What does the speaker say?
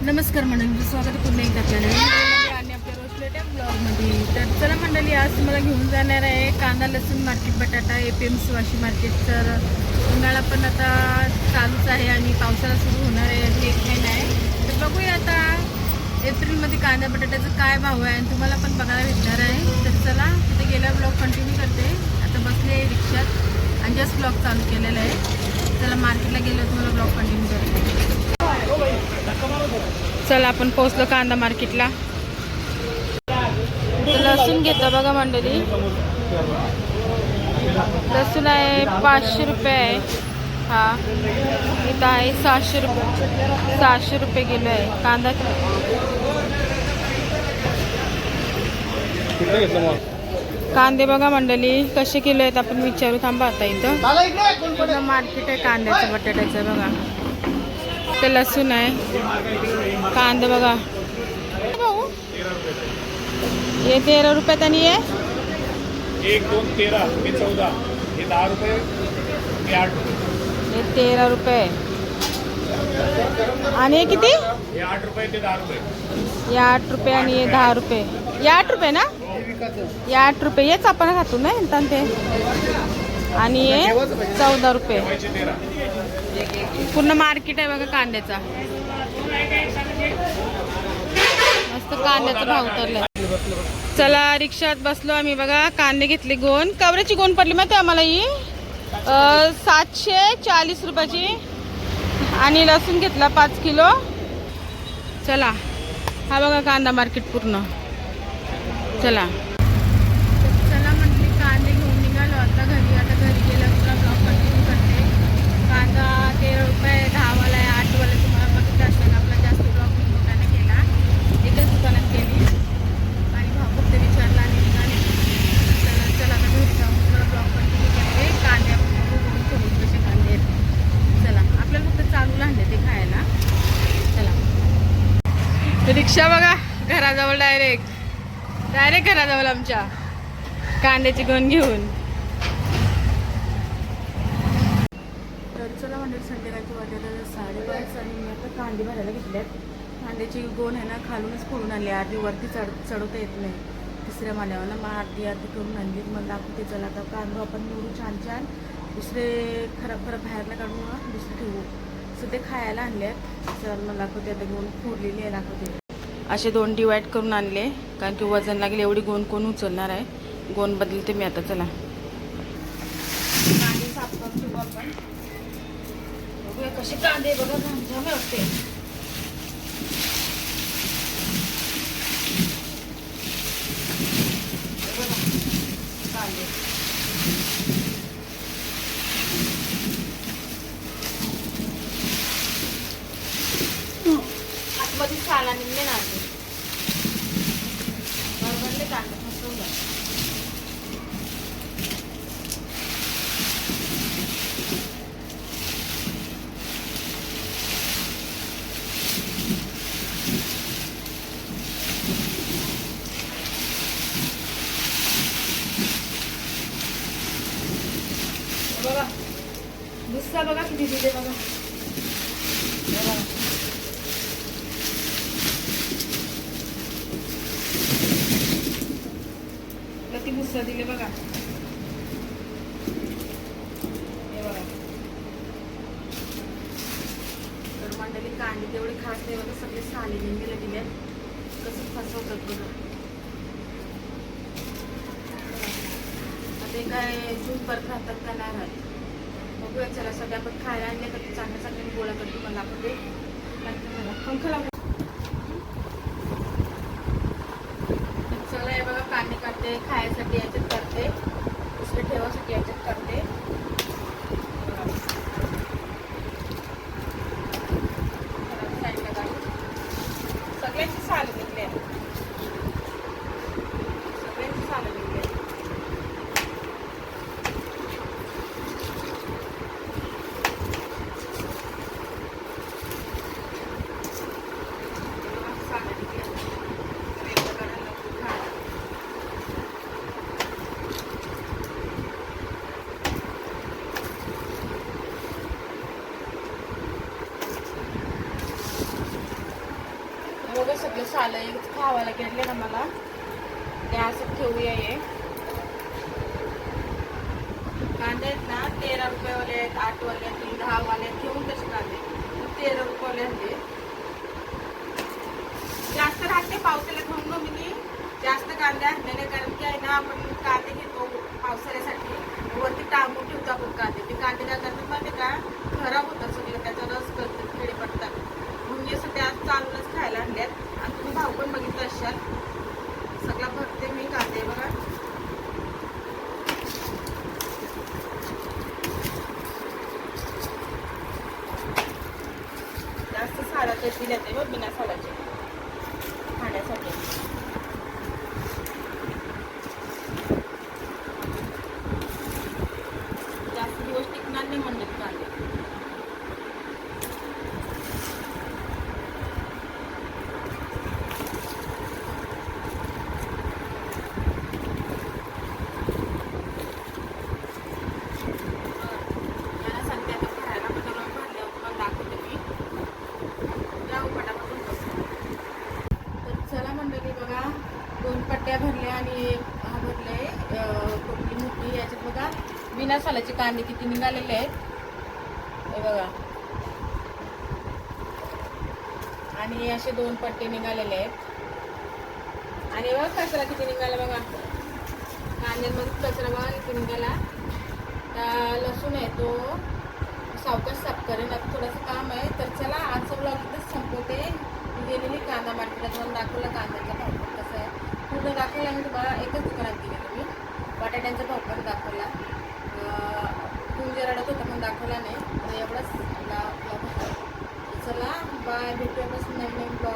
नमस्कार मंडळी, स्वागत आहे पुन्हा एकदा आपल्या नवीन व्हिडिओमध्ये आणि आपल्या रोज लेटेस्ट ब्लॉगमध्ये. तर चला मंडळी, आज तुम्हाला घेऊन जाणार आहे कांदा लसूण मार्केट बटाटा APMC वाशी मार्केट. तर उन्हाळा पण आता चालूच आहे आणि पावसाळा सुरू होणार आहे, अजून 1 महिना आहे. तर बघूया आता एप्रिलमध्ये कांदा बटाट्याचा काय भाव आहे आणि तुम्हाला पण बघायला भेटणार आहे. तर चला, तिथे गेल्या ब्लॉग कंटिन्यू करते. आता बसले आहे रिक्षात आणि जस्ट ब्लॉग चालू केलेला आहे. चला मार्केटला गेलो, तुम्हाला ब्लॉग कंटिन्यू करते. चला आपण पोहोचलो कांदा मार्केटला. लसूण घेतलं बघा मंडळी, लसूण आहे 500 रुपये आहे. हा इथं आहे 600 रुपये किलो आहे. कांदा कांदे बघा मंडळी कसे किलो आहेत आपण विचारू. थांबा, आता इथं मार्केट आहे कांद्याचं बटाट्याचं. बघा ते लसूण आहे, कांदे बघा ये 13 रुपयात आणि ये 1 2 13 हे 14 हे 10 रुपये हे 8 रुपये हे 13 रुपये आणि हे किती? हे 8 रुपये ते 10 रुपये. हे 8 रुपये आणि हे 10 रुपये. हे 8 रुपये ना, हे 8 रुपये हेच आपण खातो ना नंतर ते. आणि हे 14 रुपये. पूर्ण मार्केट आहे बघा कांद्याचा. मस्त कांद्याचा भाव उतरला. चला रिक्षात बसलो आम्ही बघा. कांदे घेतले गोण, कवऱ्याची गोण पडली माहिती आम्हाला ही 740 रुपयाची. आणि लसूण घेतला 5 किलो. चला हा बघा कांदा मार्केट पूर्ण. चला म्हटली कांदे घेऊन निघालो आता घरी. आता घरी गेला तुला ब्लॉग कंटिन्यू करते. कांदा 13 रुपये 10 वाला आहे, 8 वाला. तुम्हाला बघितलं असताना आपला जास्त ब्लॉग मी मोठ्याने केला, एकच दुकानात केली आणि भाव फक्त विचारला आणि निघाले. चला आता घरी जाऊन तुला ब्लॉग कंटिन्यू करते. कांद्या बघून कसे कांदे आहेत. चला आपल्याला फक्त चालू आणले ते खायला. चला रिक्षा बघा घराजवळ डायरेक्ट घराजवळ आमच्या कांद्याची गोण घेऊन. तर चला म्हणजे संध्याकाळची वाटायला 5:30 आणि मी आता कांदे भरायला घेतल्यात. कांद्याची गोण आहे ना खालूनच फोडून आणली, अर्धी वरती चढवता येत नाही. तिसऱ्या माल्यावर मग अर्धी करून आणली. मग दाखवते. चला आता कांदा आपण निवडू छान छान, दुसरे खराब बाहेरला काढून दुसरे ठेवू. सो ते खायला आणल्यात. चल मला दाखवते. आता गोण फोडलेली आहे, दाखवते. असे 2 डिवाईड करून आणले, कारण की वजन लागेल एवढी गोण कोण उचलणार आहे. गोण बदलते मी आता. चला कांदे साफ करून ठेवू आपण. बघूया कसे कांदे बघा, घाम वाटते. कांदे आतमध्ये साला निघले ना, बरोबरले कांदे फसवलं. बघा गुस्सा बघा किती दिले बघा. किती गुस्सा दिले बघा. हे बघा. तर मंडळी कांदे तेवढे खास नाही बघा, सगळे साले निघाले दिले. कसं फसवतात बघा. ते काय जून परत राहतात का नाही राहत बघूया. चला सध्या आपण खायला आणले तर चांगल्या चांगल्या गोळा करतो. मला आपण पंखा लावून. चला हे बघा कांदे काढते, खायसाठी याच्यात करते, दुसरे ठेवासाठी याच्यात करते. साईडला काढून सगळ्यांची साल घेतली, सगळ्यांची साल घेतली. बघा सगळं सालं खावायला गेले ना मला ते असं ठेवूया हे कांदे आहेत ना 13 रुपयेवाले आहेत 8 वाले आहेत 10 वाले आहेत घेऊन तसे कांदे 13 रुपयेवाले आहेत जास्त राहते पावसाला घेऊन मी जास्त कांदे आणलेले कारण की आहे ना आपण कांदे घेतो पावसाळ्यासाठी वरती टांगून ठेवतो आपण कांदे ते कांदे काय करतात माहिती का खराब होतात सगळं त्याचा रस करतात किडे पडतात म्हणून हे सध्या आज चालूनच खायला आणल्यात आणि तुम्ही भाव पण बघितलं असाल सगळा भरते मी कांदे बघा जास्त सालाचे दिले ते बघ बिना सालाचे खाण्यासाठी जास्त दिवस टिकणार नाही म्हणले कांदे याला सांगते आता भरायला पण भरले पण दाखवते मी जाऊ पटापट तर चला मंडळी बघा 2 पट्ट्या भरल्या आणि हा भरले टोपली मोठी याच्यात बघा बिना सालाचे कांदे किती निघालेले आहेत हे बघा आणि असे 2 पट्टे निघालेले आहेत आणि बघा कचरा किती निघाला बघा कांद्यांमध्ये कचरा बघा किती निघाला लसूण आहे तो सावकाश साफ करेन आता थोडंसं काम आहे तर चला आजचा ब्लॉग इथंच संपवते गेलेली कांदा मार्केटात जाऊन दाखवला कांद्याचा भाव पण कसा आहे पूर्ण दाखवला मी तुम्हाला एकच दुकानात गेले मी बटाट्यांचा भाव पण दाखवला रडत होता पण दाखवला नाही तर एवढाच आपला ब्लॉग होता चला बाय भेटूयापासून नवीन ब्लॉग